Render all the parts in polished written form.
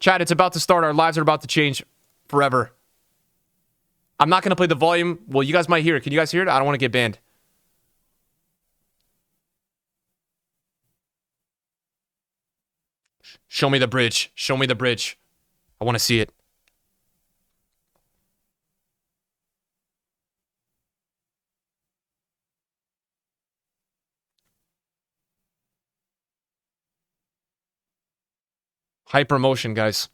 Chat, it's about to start. Our lives are about to change forever. I'm not going to play the volume. Well, you guys might hear it. Can you guys hear it? I don't want to get banned. Show me the bridge. Show me the bridge. I want to see it. Hypermotion, guys.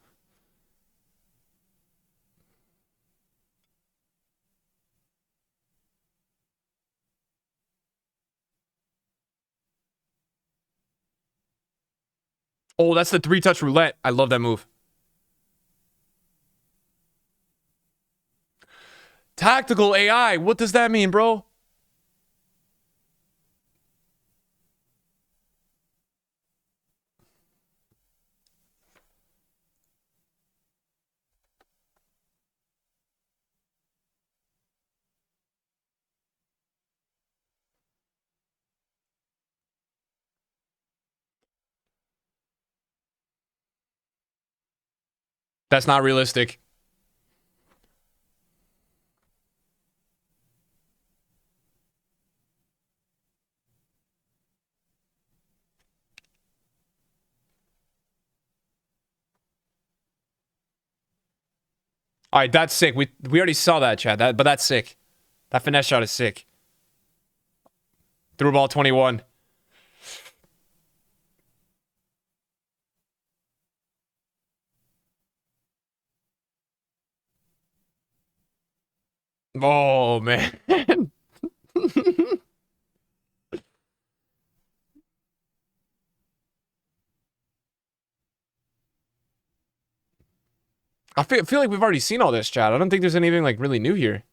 Oh, that's the 3-touch roulette. I love that move. Tactical AI. What does that mean, bro? That's not realistic. All right, that's sick. We already saw that, chat. But that's sick. That finesse shot is sick. Through ball 21. Oh, man. I feel like we've already seen all this, chat. I don't think there's anything like really new here.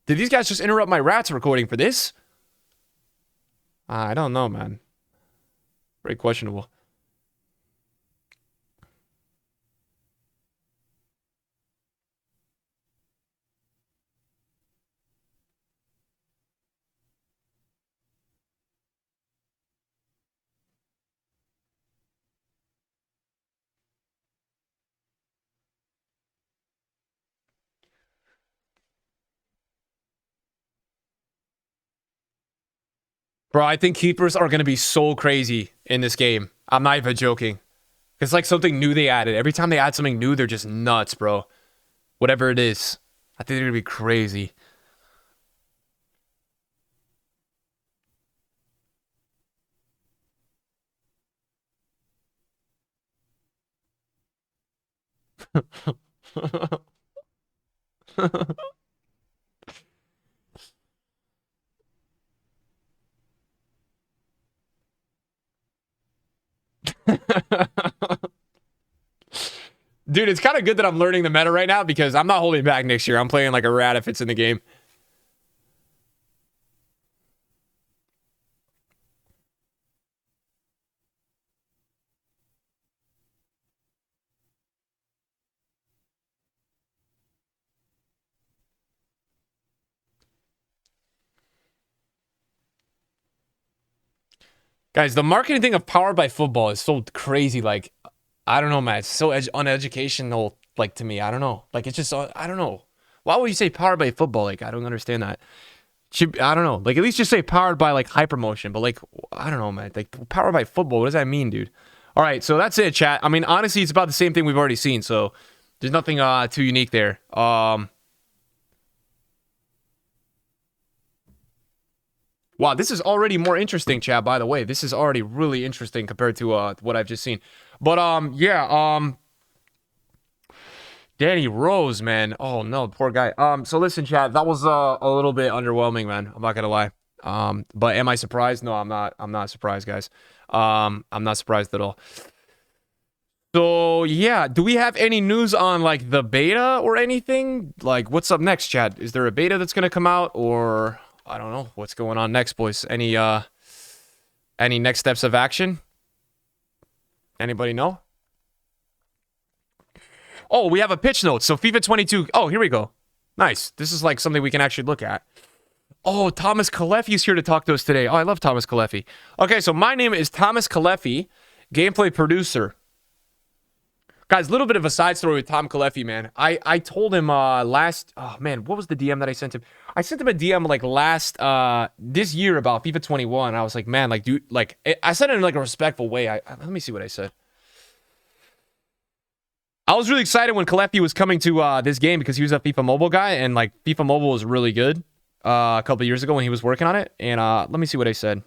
Did these guys just interrupt my rats recording for this? I don't know, man. Very questionable. Bro, I think keepers are going to be so crazy in this game. I'm not even joking. It's like something new they added. Every time they add something new, they're just nuts, bro. Whatever it is. I think they're going to be crazy. Dude, it's kind of good that I'm learning the meta right now because I'm not holding back next year. I'm playing like a rat if it's in the game. Guys, the marketing thing of Powered by Football is so crazy. Like, I don't know, man. It's so uneducational, like, to me. I don't know. Like, it's just, I don't know. Why would you say Powered by Football? Like, I don't understand that. I don't know. Like, at least just say Powered by, like, Hypermotion. But, like, I don't know, man. Like, Powered by Football, what does that mean, dude? All right, so that's it, chat. I mean, honestly, it's about the same thing we've already seen. So, there's nothing too unique there. Wow, this is already more interesting, chat, by the way. This is already really interesting compared to what I've just seen. But, yeah, Danny Rose, man. Oh, no, poor guy. So listen, chat, that was a little bit underwhelming, man. I'm not gonna lie. But am I surprised? No, I'm not. I'm not surprised, guys. I'm not surprised at all. So, yeah, do we have any news on, like, the beta or anything? Like, what's up next, chat? Is there a beta that's gonna come out, or... I don't know what's going on next, boys. Any next steps of action? Anybody know? Oh, we have a pitch note. So FIFA 22. Oh, here we go. Nice. This is like something we can actually look at. Oh, Thomas Kalefi is here to talk to us today. Oh, I love Thomas Kalefi. Okay, so my name is Thomas Kalefi, gameplay producer. Guys, a little bit of a side story with Tom Kalefi, man. I told him last, oh man, what was the DM that I sent him? I sent him a DM like last this year about FIFA 21. I was like, man, like, dude, like, I said it in like a respectful way. Let me see what I said. I was really excited when Kalefi was coming to this game because he was a FIFA Mobile guy, and like FIFA Mobile was really good a couple of years ago when he was working on it. And let me see what I said.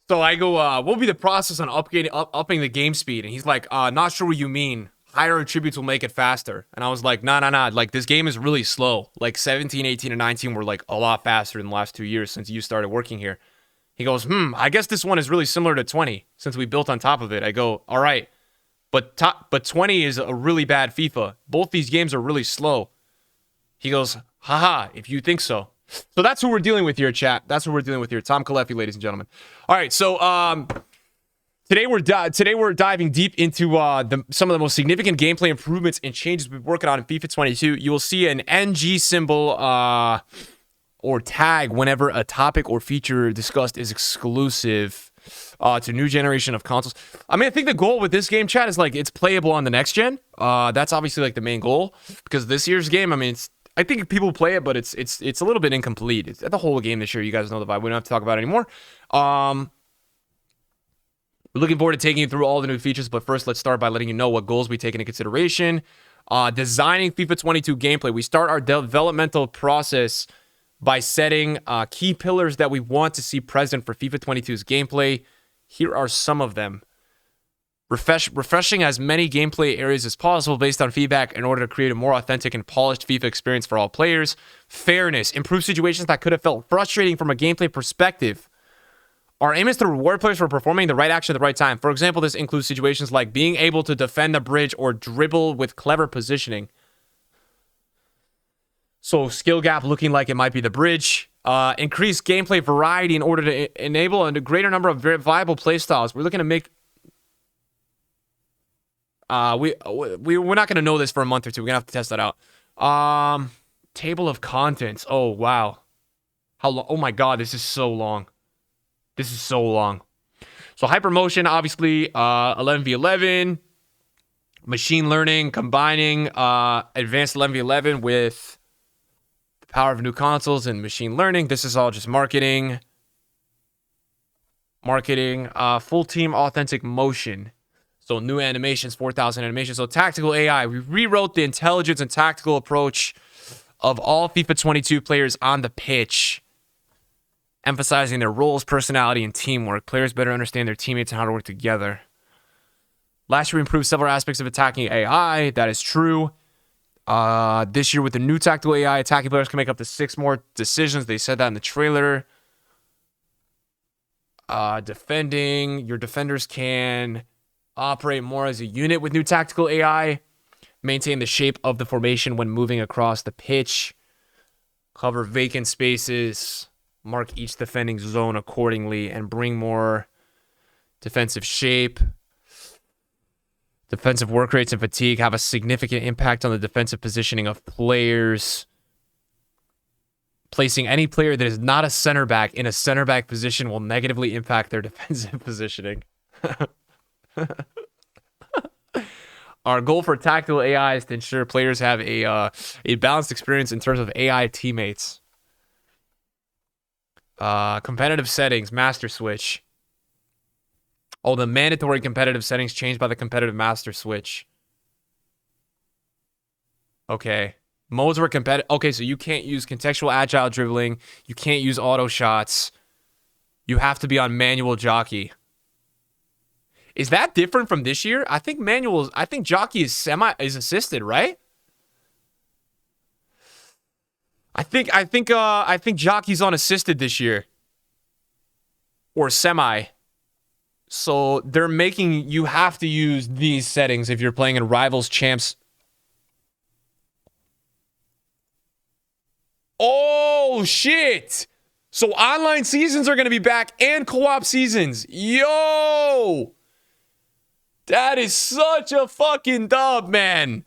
So I go, what will be the process on upping the game speed? And he's like, not sure what you mean. Higher attributes will make it faster. And I was like, nah. Like, this game is really slow. Like, 17, 18, and 19 were, like, a lot faster in the last 2 years since you started working here. He goes, I guess this one is really similar to 20 since we built on top of it. I go, all right. But 20 is a really bad FIFA. Both these games are really slow. He goes, haha, if you think so. So that's who we're dealing with here, chat. That's who we're dealing with here. Tom Kalefi, ladies and gentlemen. All right, so today we're diving deep into some of the most significant gameplay improvements and changes we've been working on in FIFA 22. You will see an NG symbol or tag whenever a topic or feature discussed is exclusive to new generation of consoles. I mean, I think the goal with this game, chat, is like it's playable on the next gen. That's obviously like the main goal because this year's game, I mean, I think people play it, but it's a little bit incomplete. It's the whole game this year. You guys know the vibe. We don't have to talk about it anymore. We're looking forward to taking you through all the new features, but first, let's start by letting you know what goals we take into consideration. Designing FIFA 22 gameplay. We start our developmental process by setting key pillars that we want to see present for FIFA 22's gameplay. Here are some of them. Refreshing as many gameplay areas as possible based on feedback in order to create a more authentic and polished FIFA experience for all players. Fairness. Improve situations that could have felt frustrating from a gameplay perspective. Our aim is to reward players for performing the right action at the right time. For example, this includes situations like being able to defend the bridge or dribble with clever positioning. So skill gap looking like it might be the bridge. Increase gameplay variety in order to enable a greater number of viable playstyles. We're looking to make... we're not going to know this for a month or two. We're going to have to test that out. Table of contents. Oh, wow. How long? Oh, my God. This is so long. This is so long. So Hypermotion, obviously, 11v11. Machine learning, combining advanced 11v11 with the power of new consoles and machine learning. This is all just marketing. Full team authentic motion. So new animations, 4,000 animations. So tactical AI. We rewrote the intelligence and tactical approach of all FIFA 22 players on the pitch, emphasizing their roles, personality, and teamwork. Players better understand their teammates and how to work together. Last year, we improved several aspects of attacking AI. That is true. This year, with the new tactical AI, attacking players can make up to 6 more decisions. They said that in the trailer. Defending. Your defenders can operate more as a unit with new tactical AI. Maintain the shape of the formation when moving across the pitch. Cover vacant spaces. Mark each defending zone accordingly and bring more defensive shape. Defensive work rates and fatigue have a significant impact on the defensive positioning of players. Placing any player that is not a center back in a center back position will negatively impact their defensive positioning. Our goal for tactical AI is to ensure players have a balanced experience in terms of AI teammates. Competitive settings, master switch. Oh, the mandatory competitive settings changed by the competitive master switch. Okay. Modes were competitive. Okay, so you can't use contextual agile dribbling. You can't use auto shots. You have to be on manual jockey. Is that different from this year? I think jockey is assisted, right? I think jockey's on assisted this year. Or semi. So they're making you have to use these settings if you're playing in Rivals Champs. Oh shit. So online seasons are going to be back and co-op seasons. Yo! That is such a fucking dub, man.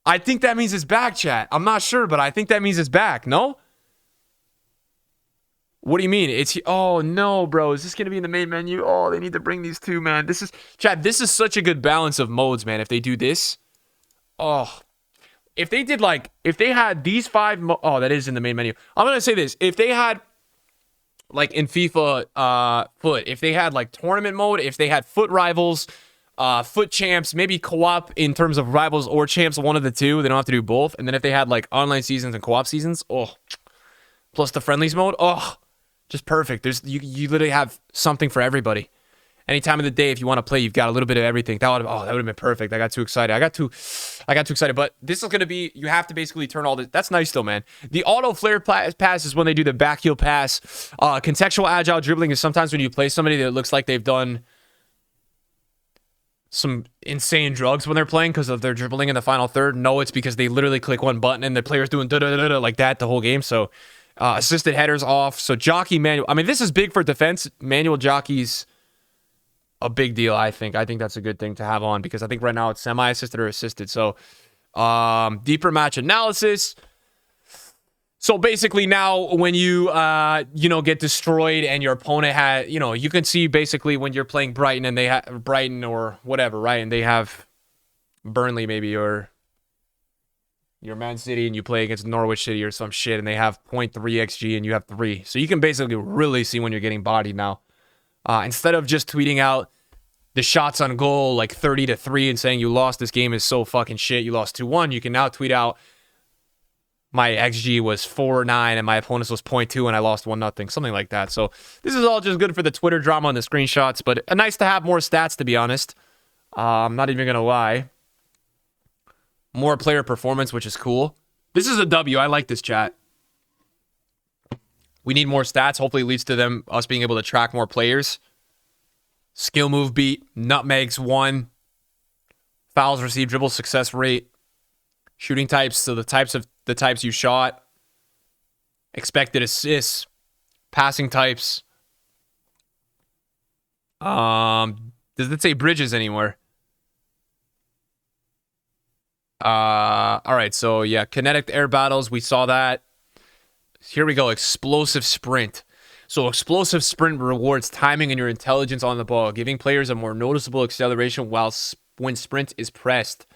I think that means it's back, chat. I'm not sure, but I think that means it's back, no? What do you mean? Oh no, bro. Is this gonna be in the main menu? Oh, they need to bring these two, man. Chad. This is such a good balance of modes, man. If they do this, oh, if they had these oh, that is in the main menu. I'm gonna say this: if they had like in FIFA, foot, if they had like tournament mode, if they had foot rivals, foot champs, maybe co-op in terms of rivals or champs, one of the two. They don't have to do both. And then if they had like online seasons and co-op seasons, oh, plus the friendlies mode, oh, just perfect. You literally have something for everybody. Any time of the day, if you want to play, you've got a little bit of everything. That would have been perfect. I got too excited. I got too excited. But this is gonna be. You have to basically turn all this. That's nice though, man. The auto flare pass is when they do the back heel pass. Contextual agile dribbling is sometimes when you play somebody that looks like they've done some insane drugs when they're playing because of their dribbling in the final third. No, it's because they literally click one button and the player's doing da-da-da-da like that the whole game. So assisted headers off. So jockey manual. I mean, this is big for defense. Manual jockeys. A big deal, I think. I think that's a good thing to have on because I think right now it's semi-assisted or assisted. So, deeper match analysis. So basically now when you, get destroyed and your opponent had, you can see basically when you're playing Brighton and they have Brighton or whatever, right? And they have Burnley maybe or your Man City and you play against Norwich City or some shit and they have 0.3 XG and you have 3. So you can basically really see when you're getting bodied now. Instead of just tweeting out the shots on goal like 30-3 and saying you lost, this game is so fucking shit, you lost 2-1, you can now tweet out my XG was 4.9 and my opponent's was 0.2 and I lost 1-0, something like that. So this is all just good for the Twitter drama and the screenshots, but nice to have more stats, to be honest. I'm not even going to lie. More player performance, which is cool. This is a W. I like this, chat. We need more stats. Hopefully it leads to us being able to track more players. Skill move beat, nutmegs 1, fouls received, dribble success rate, shooting types, so the types you shot, expected assists, passing types. Does it say bridges anywhere? All right, so yeah, kinetic air battles, we saw that. Here we go. Explosive sprint. So explosive sprint rewards timing and your intelligence on the ball, giving players a more noticeable acceleration when sprint is pressed.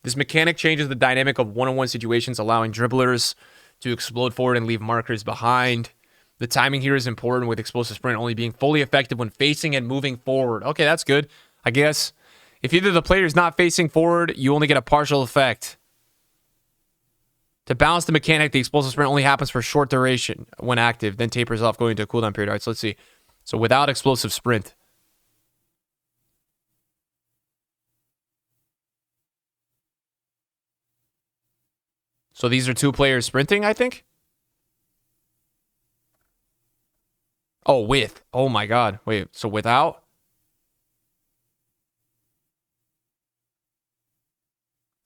This mechanic changes the dynamic of one-on-one situations, allowing dribblers to explode forward and leave markers behind. The timing here is important, with explosive sprint only being fully effective when facing and moving forward. Okay, that's good. I guess if either the player is not facing forward, you only get a partial effect. To balance the mechanic, the explosive sprint only happens for short duration when active, then tapers off going into a cooldown period. All right, so let's see. So without explosive sprint. So these are two players sprinting, I think? Oh, with. Oh my god. Wait, so without?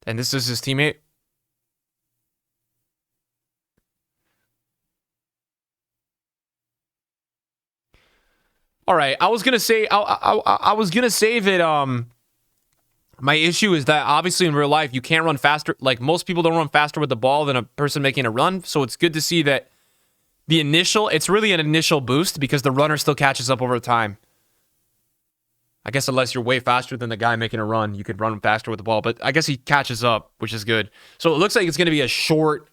And this is his teammate? All right, I was gonna say that my issue is that obviously in real life you can't run faster. Like most people don't run faster with the ball than a person making a run. So it's good to see that it's really an initial boost because the runner still catches up over time. I guess unless you're way faster than the guy making a run, you could run faster with the ball. But I guess he catches up, which is good. So it looks like it's gonna be a short,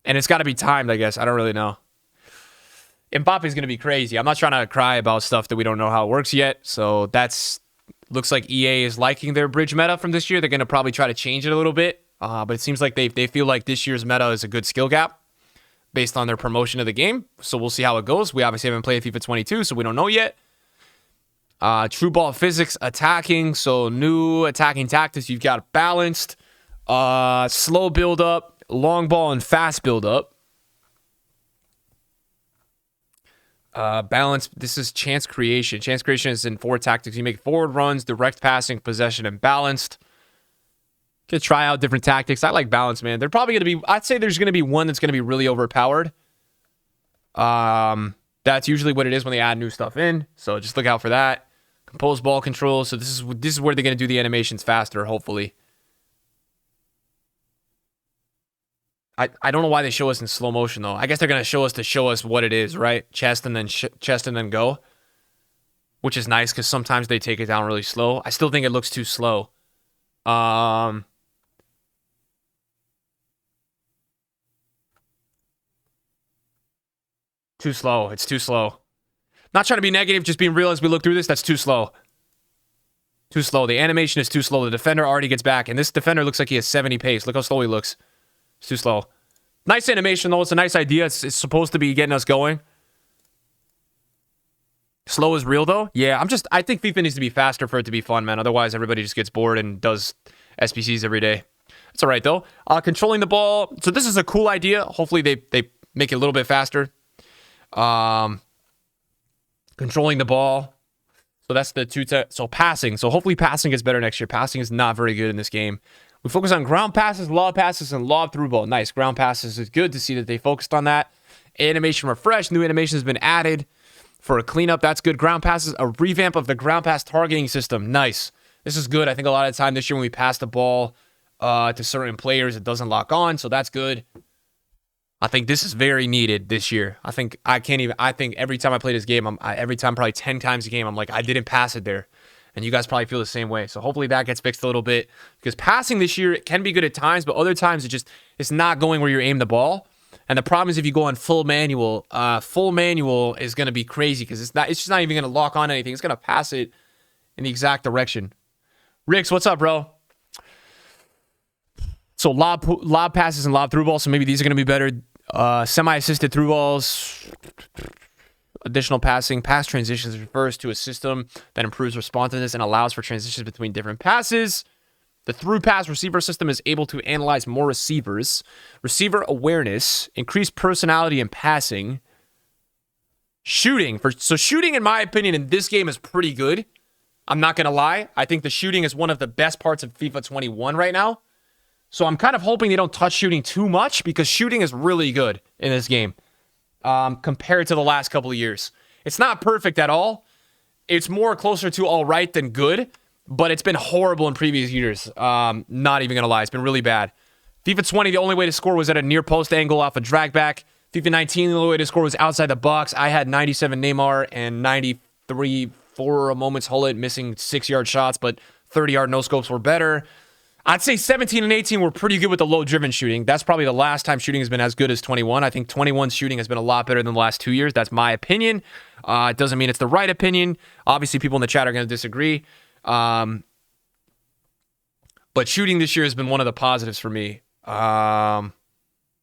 and it's got to be timed. I guess I don't really know. Mbappe's going to be crazy. I'm not trying to cry about stuff that we don't know how it works yet. So looks like EA is liking their bridge meta from this year. They're going to probably try to change it a little bit. But it seems like they feel like this year's meta is a good skill gap based on their promotion of the game. So we'll see how it goes. We obviously haven't played FIFA 22, so we don't know yet. True ball physics, attacking. So new attacking tactics. You've got balanced, slow build up, long ball, and fast build up. Balance. This is chance creation. Chance creation is in 4 tactics. You make forward runs, direct passing, possession, and balanced. Could try out different tactics. I like balance, man. They're probably going to be, I'd say there's going to be one that's going to be really overpowered. That's usually what it is when they add new stuff in. So just look out for that. Compose ball control. So this is where they're going to do the animations faster, hopefully. I don't know why they show us in slow motion though. I guess they're gonna show us what it is, right? Chest and then go, which is nice because sometimes they take it down really slow. I still think it looks too slow. Too slow. It's too slow. Not trying to be negative, just being real as we look through this. That's too slow. Too slow. The animation is too slow. The defender already gets back, and this defender looks like he has 70 pace. Look how slow he looks. It's too slow. Nice animation, though. It's a nice idea. It's supposed to be getting us going. Slow is real, though. Yeah, I think FIFA needs to be faster for it to be fun, man. Otherwise, everybody just gets bored and does SBCs every day. It's all right, though. Controlling the ball. So this is a cool idea. Hopefully, they make it a little bit faster. Controlling the ball. So that's the so passing. So hopefully passing gets better next year. Passing is not very good in this game. We focus on ground passes, and lob through ball. Nice. Ground passes is good to see that they focused on that. Animation refresh. New animation has been added for a cleanup. That's good. Ground passes, a revamp of the ground pass targeting system. Nice. This is good. I think a lot of the time this year when we pass the ball to certain players, it doesn't lock on. So that's good. I think this is very needed this year. I think every time I play this game, every time probably 10 times a game, I'm like, I didn't pass it there. And you guys probably feel the same way. So hopefully that gets fixed a little bit. Because passing this year, it can be good at times, but other times it's not going where you aim the ball. And the problem is if you go on full manual is going to be crazy because it's just not even going to lock on anything. It's going to pass it in the exact direction. Ricks, what's up, bro? So lob passes and lob through balls. So maybe these are going to be better. Semi-assisted through balls. Additional passing. Pass transitions refers to a system that improves responsiveness and allows for transitions between different passes. The through pass receiver system is able to analyze more receivers. Receiver awareness. Increased personality in passing. Shooting. So shooting, in my opinion, in this game is pretty good. I'm not going to lie. I think the shooting is one of the best parts of FIFA 21 right now. So I'm kind of hoping they don't touch shooting too much because shooting is really good in this game compared to the last couple of years. It's not perfect at all. It's more closer to all right than good, but it's been horrible in previous years. Not even going to lie. It's been really bad. FIFA 20, the only way to score was at a near post angle off a drag back. FIFA 19, the only way to score was outside the box. I had 97 Neymar and 93 for a moment's Hullet missing 6-yard shots, but 30-yard no-scopes were better. I'd say 17 and 18 were pretty good with the low-driven shooting. That's probably the last time shooting has been as good as 21. I think 21's shooting has been a lot better than the last 2 years. That's my opinion. It doesn't mean it's the right opinion. Obviously, people in the chat are going to disagree. But shooting this year has been one of the positives for me. But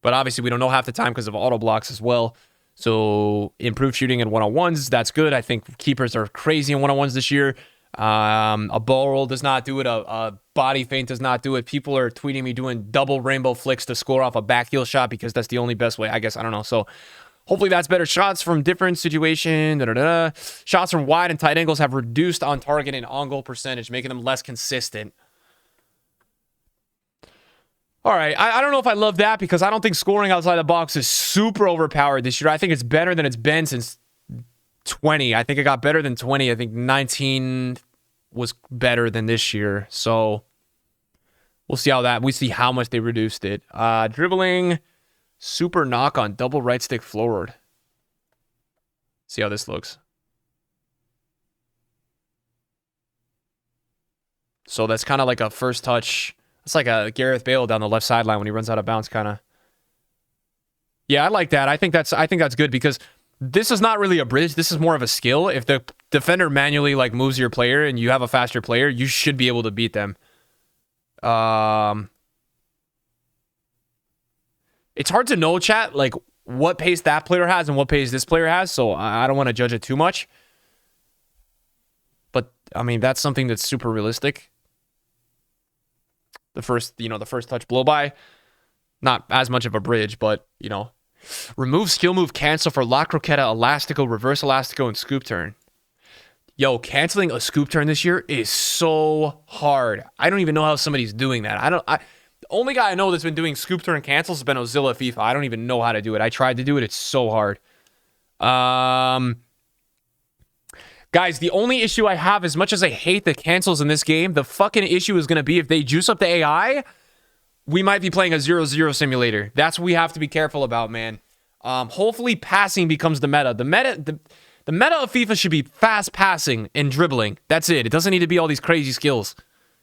obviously, we don't know half the time because of auto blocks as well. So improved shooting in one-on-ones, that's good. I think keepers are crazy in one-on-ones this year. A ball roll does not do it. A body feint does not do it. People are tweeting me doing double rainbow flicks to score off a back heel shot because that's the only best way, I guess. I don't know. So hopefully that's better. Shots from different situation. Shots from wide and tight angles have reduced on target and on goal percentage, making them less consistent. All right. I don't know if I love that because I don't think scoring outside the box is super overpowered this year. I think it's better than it's been since 20. I think it got better than 20. I think 19 was better than this year. So we'll see how much they reduced it. Dribbling, super knock on double right stick forward. See how this looks. So that's kind of like a first touch. It's like a Gareth Bale down the left sideline when he runs out of bounds, kind of. Yeah, I like that. I think that's good because this is not really a bridge. This is more of a skill. If the defender manually like moves your player and you have a faster player, you should be able to beat them. It's hard to know, chat, like what pace that player has and what pace this player has. So I don't want to judge it too much. But I mean, that's something that's super realistic. The first touch blow by, not as much of a bridge, but remove skill move cancel for La Croqueta, Elastico, Reverse Elastico, and Scoop Turn. Yo, canceling a Scoop Turn this year is so hard. I don't even know how somebody's doing that. The only guy I know that's been doing Scoop Turn cancels has been Ozilla at FIFA. I don't even know how to do it. I tried to do it. It's so hard. Guys, the only issue I have, as much as I hate the cancels in this game, the fucking issue is going to be if they juice up the AI, we might be playing a 0-0 simulator. That's what we have to be careful about, man. Hopefully passing becomes the meta. The meta of FIFA should be fast passing and dribbling. That's it. It doesn't need to be all these crazy skills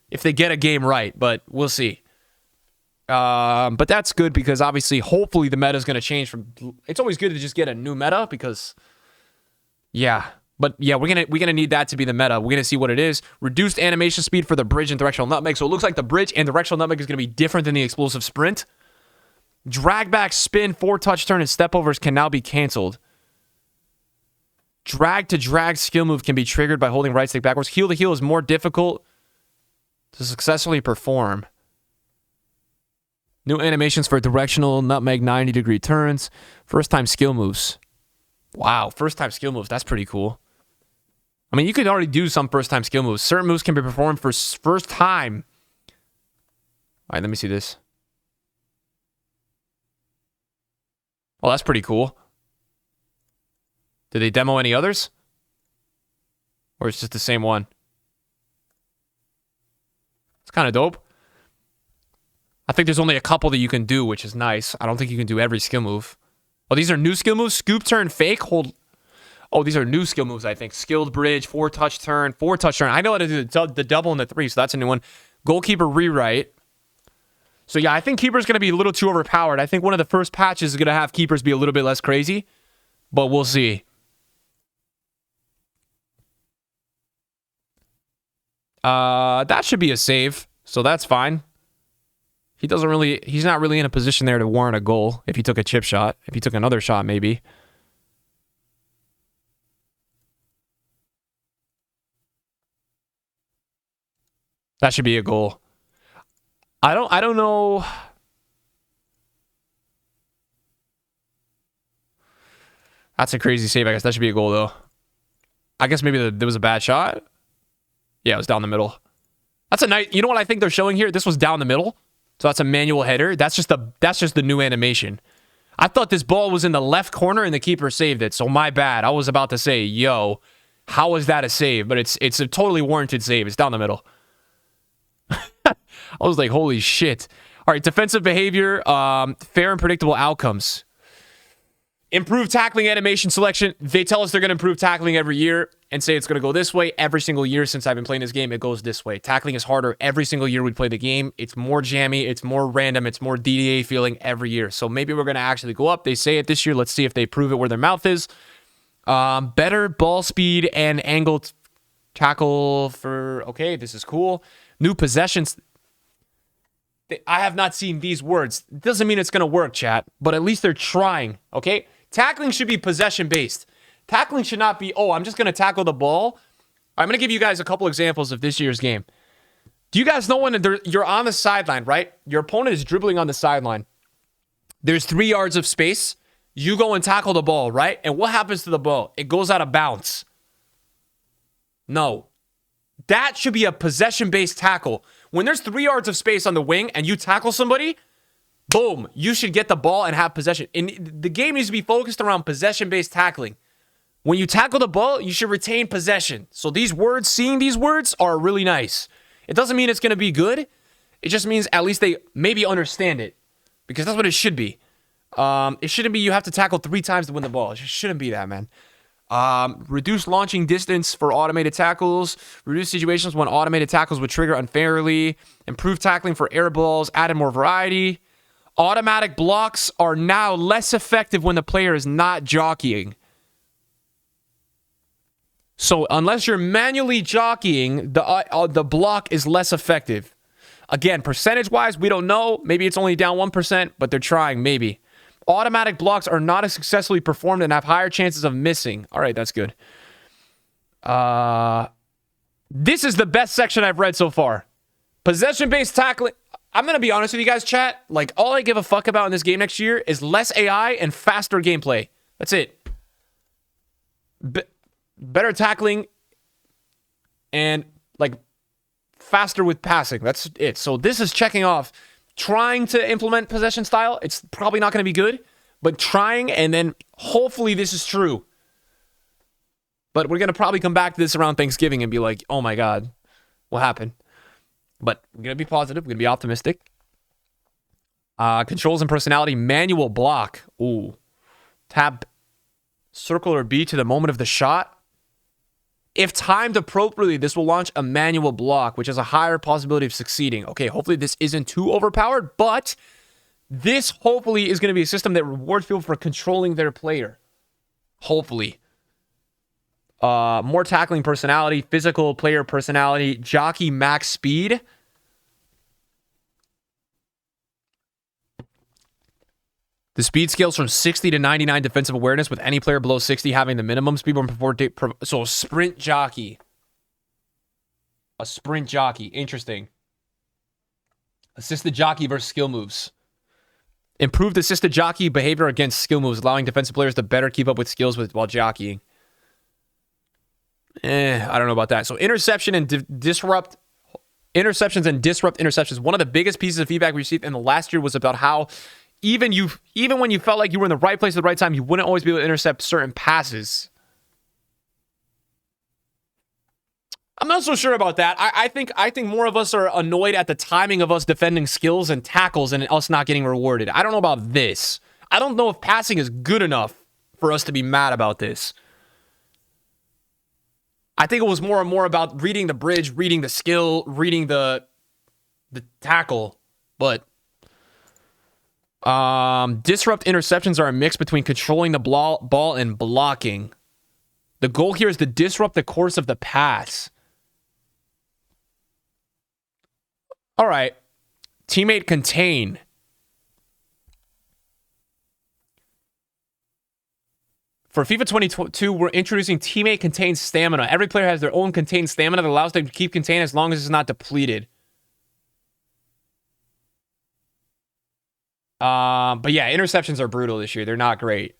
if they get a game right, but we'll see. But that's good because obviously, hopefully the meta is going to change from... It's always good to just get a new meta because... Yeah. But yeah, we're gonna need that to be the meta. We're gonna see what it is. Reduced animation speed for the bridge and directional nutmeg. So it looks like the bridge and directional nutmeg is gonna be different than the explosive sprint. Drag back, spin, 4-touch turn, and step overs can now be canceled. Drag to drag skill move can be triggered by holding right stick backwards. Heel to heel is more difficult to successfully perform. New animations for directional nutmeg 90-degree turns. First time skill moves. Wow, first time skill moves. That's pretty cool. I mean, you could already do some first-time skill moves. Certain moves can be performed for first time. All right, let me see this. Oh, that's pretty cool. Did they demo any others? Or it's just the same one? It's kind of dope. I think there's only a couple that you can do, which is nice. I don't think you can do every skill move. Oh, these are new skill moves? Scoop, turn, fake, hold... Oh, these are new skill moves, I think. Skilled bridge, 4-touch turn, 4-touch turn. I know how to do the double and the 3, so that's a new one. Goalkeeper rewrite. So yeah, I think keeper's going to be a little too overpowered. I think one of the first patches is going to have keepers be a little bit less crazy, but we'll see. That should be a save, so that's fine. He's not really in a position there to warrant a goal if he took a chip shot. If he took another shot, maybe. That should be a goal. I don't know. That's a crazy save. I guess that should be a goal, though. I guess maybe there was a bad shot. Yeah, it was down the middle. That's a nice... You know what I think they're showing here? This was down the middle. So that's a manual header. That's just the new animation. I thought this ball was in the left corner and the keeper saved it. So my bad. I was about to say, yo, how is that a save? But it's a totally warranted save. It's down the middle. I was like, holy shit. All right, defensive behavior, fair and predictable outcomes. Improved tackling animation selection. They tell us they're going to improve tackling every year and say it's going to go this way. Every single year since I've been playing this game, it goes this way. Tackling is harder every single year we play the game. It's more jammy. It's more random. It's more DDA feeling every year. So maybe we're going to actually go up. They say it this year. Let's see if they prove it where their mouth is. Better ball speed and angle tackle for... Okay, this is cool. New possessions... I have not seen these words. It doesn't mean it's going to work, chat, but at least they're trying, okay? Tackling should be possession-based. Tackling should not be, oh, I'm just going to tackle the ball. I'm going to give you guys a couple examples of this year's game. Do you guys know when you're on the sideline, right? Your opponent is dribbling on the sideline. There's 3 yards of space. You go and tackle the ball, right? And what happens to the ball? It goes out of bounds. No. That should be a possession-based tackle. When there's 3 yards of space on the wing and you tackle somebody, boom, you should get the ball and have possession. And the game needs to be focused around possession-based tackling. When you tackle the ball, you should retain possession. So these words, seeing these words are really nice. It doesn't mean it's going to be good. It just means at least they maybe understand it. Because that's what it should be. It shouldn't be you have to tackle 3 times to win the ball. It just shouldn't be that, man. Reduce launching distance for automated tackles. Reduce situations when automated tackles would trigger unfairly. Improve tackling for air balls. Added more variety. Automatic blocks are now less effective when the player is not jockeying. So unless you're manually jockeying, the block is less effective. Again, percentage-wise, we don't know. Maybe it's only down 1%, but they're trying, maybe. Automatic blocks are not as successfully performed and have higher chances of missing. All right, that's good. This is the best section I've read so far. Possession-based tackling. I'm going to be honest with you guys, chat. Like, all I give a fuck about in this game next year is less AI and faster gameplay. That's it. Better tackling and, like, faster with passing. That's it. So this is checking off. Trying to implement possession style, it's probably not going to be good, but trying, and then hopefully this is true. But we're going to probably come back to this around Thanksgiving and be like, oh my God, what happened? But we're going to be positive. We're going to be optimistic. Controls and personality, manual block. Ooh. Tap circle or B to the moment of the shot. If timed appropriately, this will launch a manual block, which has a higher possibility of succeeding. Okay, hopefully this isn't too overpowered, but this hopefully is going to be a system that rewards people for controlling their player. Hopefully. More tackling personality, physical player personality, jockey max speed. The speed scales from 60 to 99 defensive awareness, with any player below 60 having the minimum speed. So a sprint jockey. A sprint jockey. Interesting. Assisted jockey versus skill moves. Improved assisted jockey behavior against skill moves, allowing defensive players to better keep up with skills while jockeying. I don't know about that. So interception and disrupt. Interceptions and disrupt interceptions. One of the biggest pieces of feedback we received in the last year was about how even when you felt like you were in the right place at the right time, you wouldn't always be able to intercept certain passes. I'm not so sure about that. I think more of us are annoyed at the timing of us defending skills and tackles and us not getting rewarded. I don't know about this. I don't know if passing is good enough for us to be mad about this. I think it was more and more about reading the bridge, reading the skill, reading the tackle. But disrupt interceptions are a mix between controlling the ball and blocking. The goal here is to disrupt the course of the pass. All right. Teammate contain. For FIFA 22, we're introducing teammate contained stamina. Every player has their own contained stamina that allows them to keep contained as long as it's not depleted. But yeah, interceptions are brutal this year. They're not great.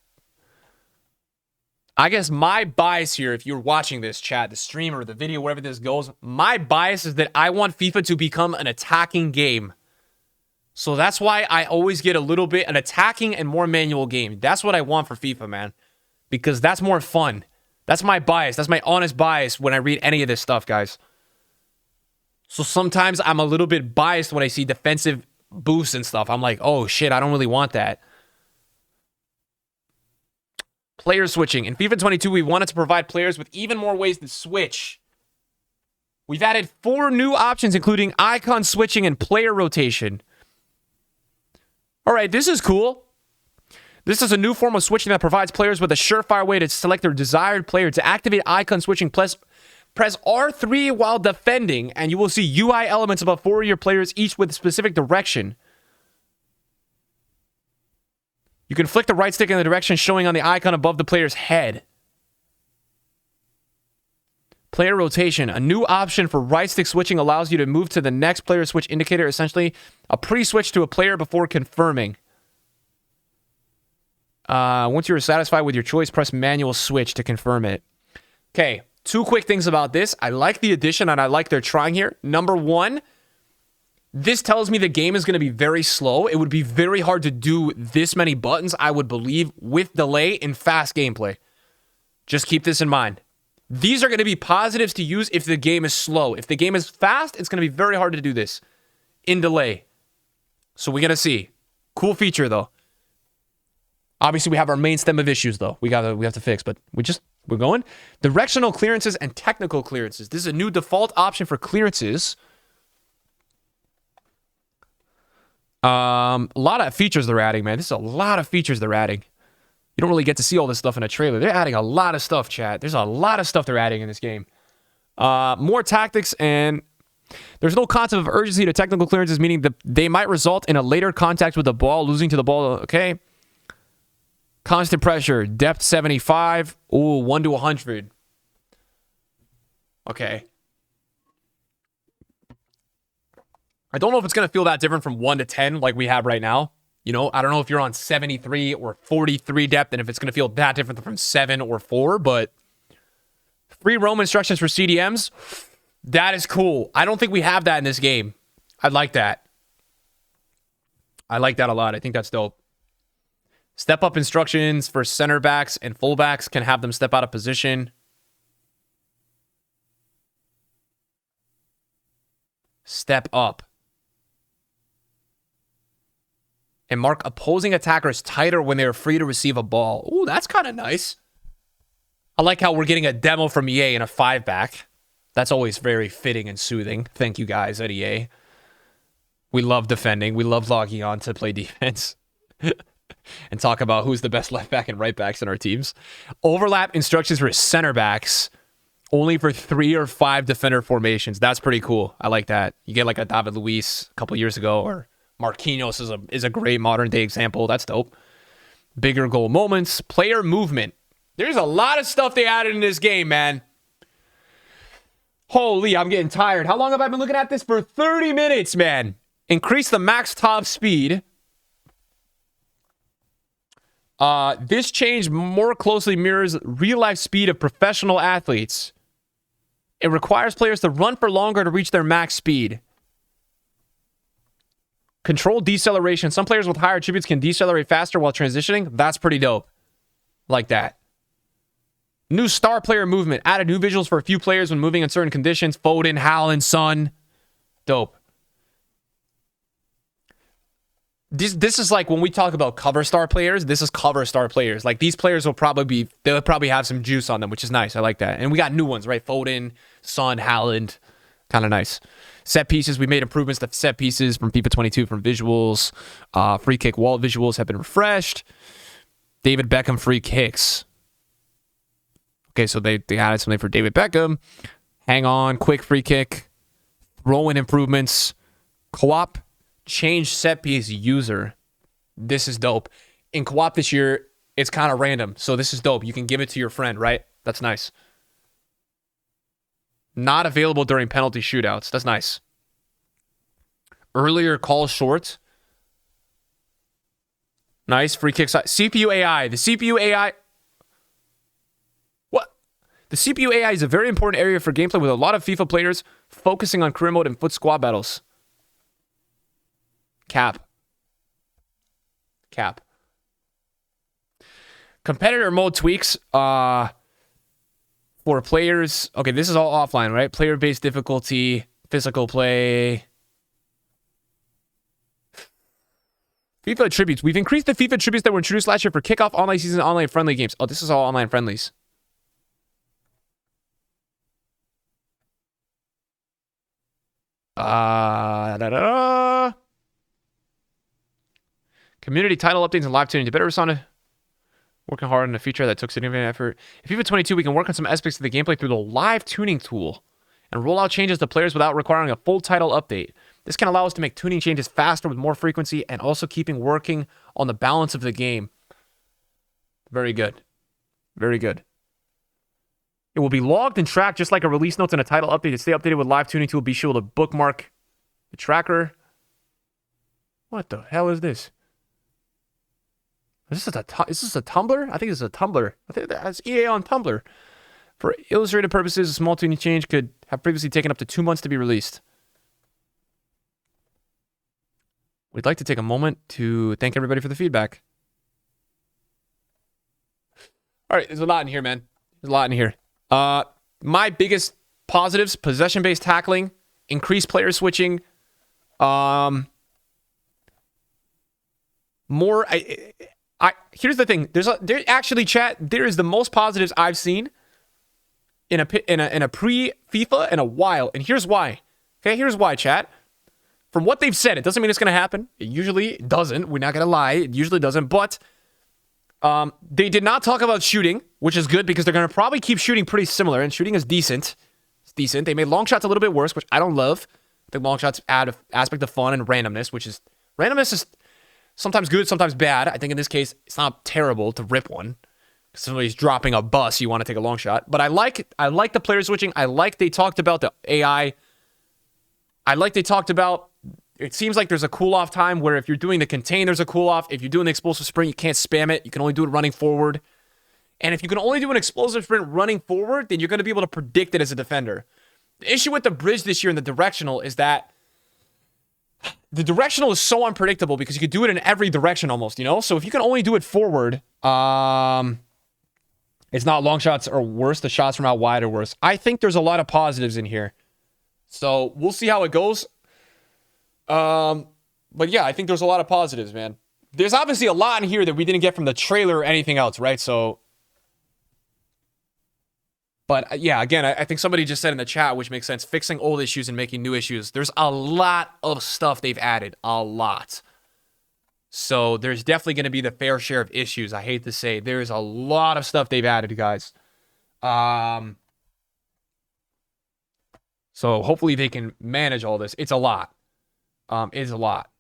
I guess my bias here, if you're watching this chat, the stream or the video, wherever this goes, my bias is that I want FIFA to become an attacking game. So that's why I always get a little bit an attacking and more manual game. That's what I want for FIFA, man. Because that's more fun. That's my bias. That's my honest bias when I read any of this stuff, guys. So sometimes I'm a little bit biased when I see defensive boosts and stuff. I'm like, oh shit, I don't really want that. Player switching. In FIFA 22, we wanted to provide players with even more ways to switch. We've added 4 new options, including icon switching and player rotation. All right, this is cool. This is a new form of switching that provides players with a surefire way to select their desired player. To activate icon switching, press R3 while defending, and you will see UI elements above 4 of your players, each with a specific direction. You can flick the right stick in the direction showing on the icon above the player's head. Player rotation. A new option for right stick switching allows you to move to the next player switch indicator, essentially a pre-switch to a player before confirming. Once you're satisfied with your choice, press manual switch to confirm it. Okay, 2 quick things about this. I like the addition and I like they're trying here. Number 1, this tells me the game is going to be very slow. It would be very hard to do this many buttons, I would believe, with delay in fast gameplay. Just keep this in mind. These are going to be positives to use if the game is slow. If the game is fast, it's going to be very hard to do this in delay. So we're going to see. Cool feature, though. Obviously, we have our main stem of issues, though. We have to fix, but we're going. Directional clearances and technical clearances. This is a new default option for clearances. A lot of features they're adding, man. This is a lot of features they're adding. You don't really get to see all this stuff in a trailer. They're adding a lot of stuff, chat. There's a lot of stuff they're adding in this game. More tactics, and there's no concept of urgency to technical clearances, meaning that they might result in a later contact with the ball, losing to the ball. Okay. Constant pressure, depth 75. Ooh, 1 to 100. Okay. I don't know if it's going to feel that different from 1 to 10 like we have right now. You know, I don't know if you're on 73 or 43 depth and if it's going to feel that different from 7 or 4, but free roam instructions for CDMs, that is cool. I don't think we have that in this game. I like that. I like that a lot. I think that's dope. Step up instructions for center backs and fullbacks, can have them step out of position. Step up. and mark opposing attackers tighter when they are free to receive a ball. Ooh, that's kind of nice. I like how we're getting a demo from EA in a 5-back. That's always very fitting and soothing. Thank you guys at EA. We love defending. We love logging on to play defense and talk about who's the best left back and right backs in our teams. Overlap instructions for center backs only for 3 or 5 defender formations. That's pretty cool. I like that. You get like a David Luiz a couple years ago, or Marquinhos is a great modern day example. That's dope. Bigger goal moments, player movement. There's a lot of stuff they added in this game, man. Holy, I'm getting tired. How long have I been looking at this? For 30 minutes, man. Increase the max top speed. This change more closely mirrors real-life speed of professional athletes. It requires players to run for longer to reach their max speed. Controlled deceleration. Some players with higher attributes can decelerate faster while transitioning. That's pretty dope. Like that. New star player movement. Added new visuals for a few players when moving in certain conditions. Foden, Haaland, Son. Dope. This is like when we talk about cover star players, this is cover star players. Like these players they'll probably have some juice on them, which is nice. I like that. And we got new ones, right? Foden, Son, Haaland. Kind of nice. Set pieces, we made improvements to set pieces from FIFA 22 from visuals. Free kick wall visuals have been refreshed. David Beckham free kicks. Okay, so they added something for David Beckham. Hang on, quick free kick. Throw-in improvements. Co-op. Change set piece user. This is dope. In co-op this year, it's kind of random. So this is dope. You can give it to your friend, right? That's nice. Not available during penalty shootouts. That's nice. Earlier call short. Nice. Free kick side. CPU AI. The CPU AI. What? The CPU AI is a very important area for gameplay with a lot of FIFA players focusing on career mode and foot squad battles. Cap. Competitor mode tweaks for players. Okay, this is all offline, right? Player-based difficulty, physical play. FIFA attributes. We've increased the FIFA attributes that were introduced last year for kickoff, online season, online friendly games. Oh, this is all online friendlies. Community title updates and live tuning to better respond to working hard on a feature that took significant effort. In FIFA 22, we can work on some aspects of the gameplay through the live tuning tool and roll out changes to players without requiring a full title update. This can allow us to make tuning changes faster with more frequency and also keeping working on the balance of the game. Very good. Very good. It will be logged and tracked just like a release notes and a title update. To stay updated with live tuning tool, be sure to bookmark the tracker. What the hell is this? Is this a Tumblr? I think this is a Tumblr. I think that's EA on Tumblr. For illustrative purposes, a small tuning change could have previously taken up to 2 months to be released. We'd like to take a moment to thank everybody for the feedback. All right, there's a lot in here, man. There's a lot in here. My biggest positives: possession-based tackling, increased player switching, more. Here's the thing. There actually, chat. There is the most positives I've seen in a pre-FIFA in a while, and here's why. Okay, here's why, chat. From what they've said, it doesn't mean it's gonna happen. It usually doesn't. We're not gonna lie. It usually doesn't. But they did not talk about shooting, which is good because they're gonna probably keep shooting pretty similar, and shooting is decent. It's decent. They made long shots a little bit worse, which I don't love. I think long shots add an aspect of fun and randomness, randomness is sometimes good, sometimes bad. I think in this case, it's not terrible to rip one. If somebody's dropping a bus, you want to take a long shot. But I like the player switching. I like they talked about the AI. I like they talked about, it seems like there's a cool-off time where if you're doing the contain, there's a cool-off. If you're doing the explosive sprint, you can't spam it. You can only do it running forward. And if you can only do an explosive sprint running forward, then you're going to be able to predict it as a defender. The issue with the bridge this year in the directional is that the directional is so unpredictable because you could do it in every direction almost, you know? So if you can only do it forward, it's not long shots are worse. The shots from out wide are worse. I think there's a lot of positives in here. So we'll see how it goes. But yeah, I think there's a lot of positives, man. there's obviously a lot in here that we didn't get from the trailer or anything else, right? So, but yeah, again, I think somebody just said in the chat, which makes sense, fixing old issues and making new issues. There's a lot of stuff they've added, a lot. So there's definitely going to be the fair share of issues. I hate to say, there's a lot of stuff they've added, guys. So hopefully they can manage all this. It's a lot. It's a lot.